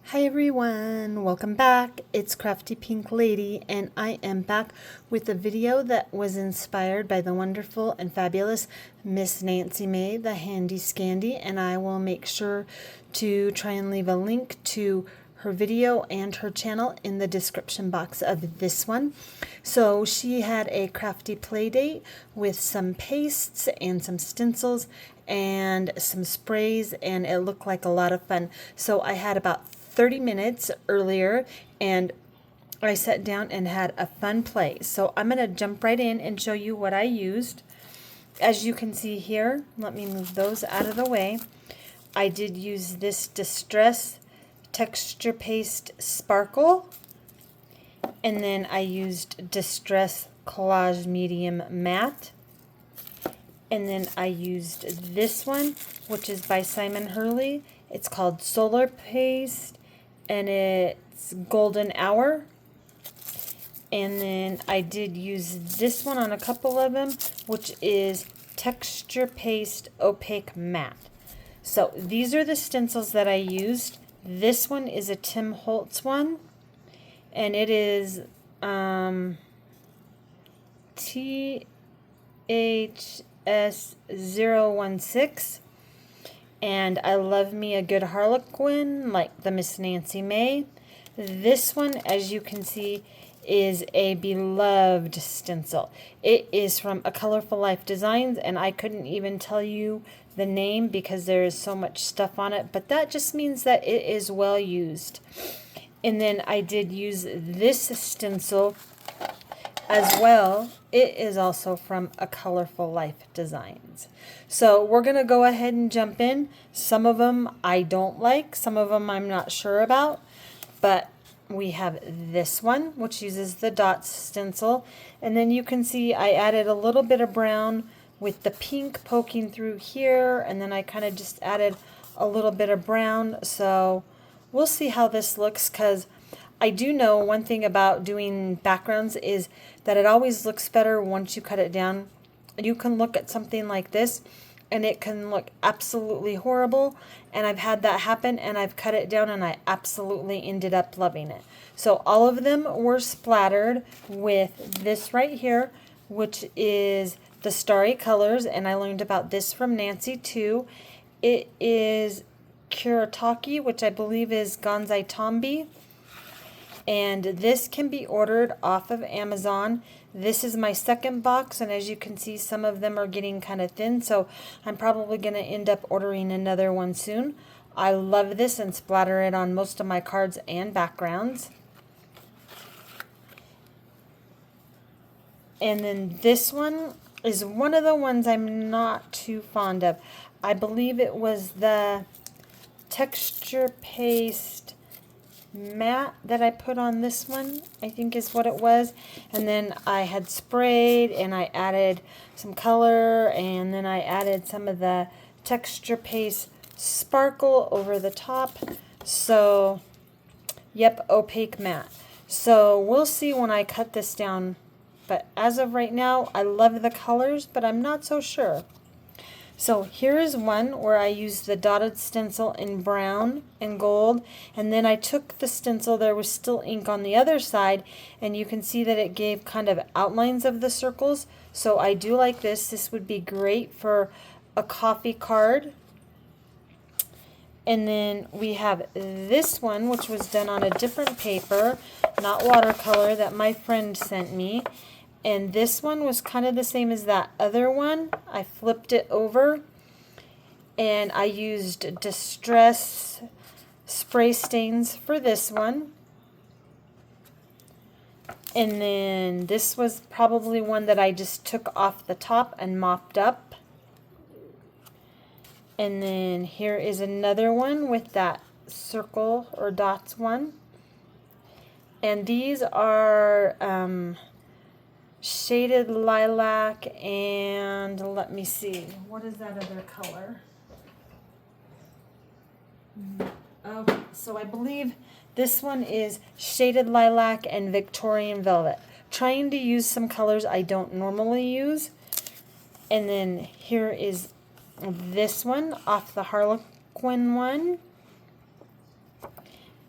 Hi everyone, welcome back. It's Crafty Pink Lady and I am back with a video that was inspired by the wonderful and fabulous Miss Nancy May, the Handy Scandy, and I will make sure to try and leave a link to her video and her channel in the description box of this one. So she had a crafty play date with some pastes and some stencils and some sprays, and it looked like a lot of fun. So I had about 30 minutes earlier and I sat down and had a fun play. So I'm going to jump right in and show you what I used. As you can see here, let me move those out of the way. I did use this Distress Texture Paste Sparkle, and then I used Distress Collage Medium Matte, and then I used this one, which is by Simon Hurley. It's called Solar Paste, and it's Golden Hour. And then I did use this one on a couple of them, which is Texture Paste Opaque Matte. So these are the stencils that I used. This one is a Tim Holtz one, and it is THS016. And I love me a good Harlequin, like the Miss Nancy May. This one, as you can see, is a beloved stencil. It is from A Colorful Life Designs, and I couldn't even tell you the name because there is so much stuff on it, but that just means that it is well used. And then I did use this stencil as well. It is also from A Colorful Life Designs. So we're going to go ahead and jump in. Some of them I don't like, some of them I'm not sure about, but we have this one, which uses the dots stencil, and then you can see I added a little bit of brown with the pink poking through here, and then I kind of just added a little bit of brown. So we'll see how this looks, because I do know one thing about doing backgrounds is that it always looks better once you cut it down. You can look at something like this and it can look absolutely horrible, and I've had that happen, and I've cut it down and I absolutely ended up loving it. So all of them were splattered with this right here, which is the Starry Colors, and I learned about this from Nancy too. It is Kuretake, which I believe is Gonzai Tombi, and this can be ordered off of Amazon. This is my second box, and as you can see, some of them are getting kind of thin, so I'm probably going to end up ordering another one soon. I love this and splatter it on most of my cards and backgrounds. And then this one is one of the ones I'm not too fond of. I believe it was the Texture Paste Matte that I put on this one, I think is what it was. And then I had sprayed and I added some color, and then I added some of the Texture Paste Sparkle over the top. So yep, Opaque Matte. So we'll see when I cut this down, but as of right now I love the colors, but I'm not so sure. So here is one where I used the dotted stencil in brown and gold, and then I took the stencil, there was still ink on the other side, and you can see that it gave kind of outlines of the circles. So I do like this. This would be great for a coffee card. And then we have this one, which was done on a different paper, not watercolor, that my friend sent me. And this one was kind of the same as that other one. I flipped it over and I used Distress spray stains for this one. And then this was probably one that I just took off the top and mopped up. And then here is another one with that circle or dots one. And these are Shaded Lilac, and let me see, what is that other color? Okay, so I believe this one is Shaded Lilac and Victorian Velvet. Trying to use some colors I don't normally use. And then here is this one off the Harlequin one.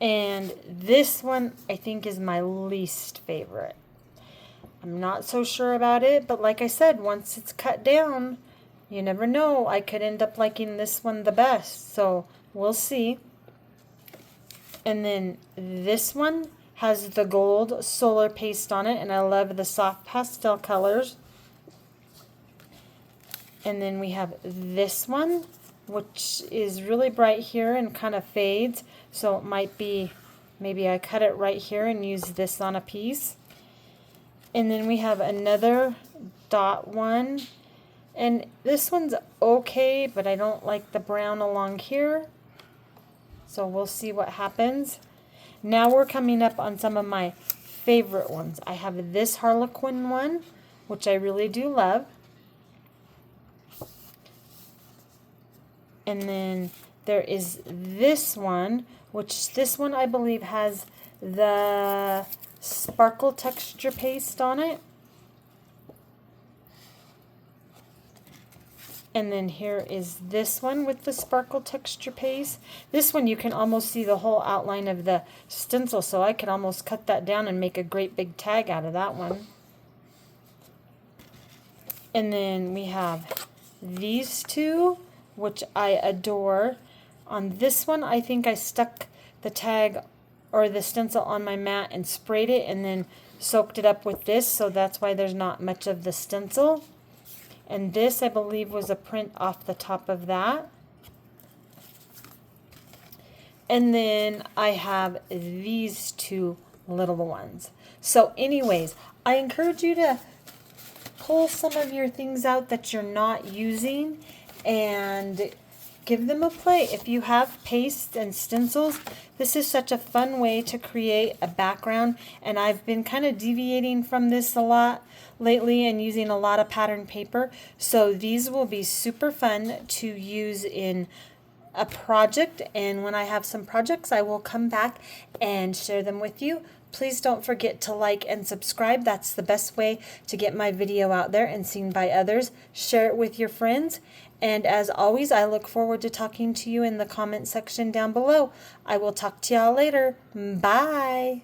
And this one I think is my least favorite. I'm not so sure about it, but like I said, once it's cut down, you never know. I could end up liking this one the best. So we'll see. And then this one has the gold solar paste on it, and I love the soft pastel colors. And then we have this one, which is really bright here and kind of fades. So it might be, maybe I cut it right here and use this on a piece. And then we have another dot one. And this one's okay, but I don't like the brown along here. So we'll see what happens. Now we're coming up on some of my favorite ones. I have this Harlequin one, which I really do love. And then there is this one, which this one I believe has the sparkle texture paste on it. And then here is this one with the sparkle texture paste. This one you can almost see the whole outline of the stencil, so I could almost cut that down and make a great big tag out of that one. And then we have these two, which I adore. On this one, I think I stuck the tag or the stencil on my mat and sprayed it and then soaked it up with this, so that's why there's not much of the stencil. And this, I believe, was a print off the top of that. And then I have these two little ones. So anyways, I encourage you to pull some of your things out that you're not using and give them a play. If you have paste and stencils, this is such a fun way to create a background, and I've been kind of deviating from this a lot lately and using a lot of pattern paper, so these will be super fun to use in a project, and when I have some projects I will come back and share them with you. Please don't forget to like and subscribe. That's the best way to get my video out there and seen by others. Share it with your friends. And as always, I look forward to talking to you in the comment section down below. I will talk to y'all later. Bye.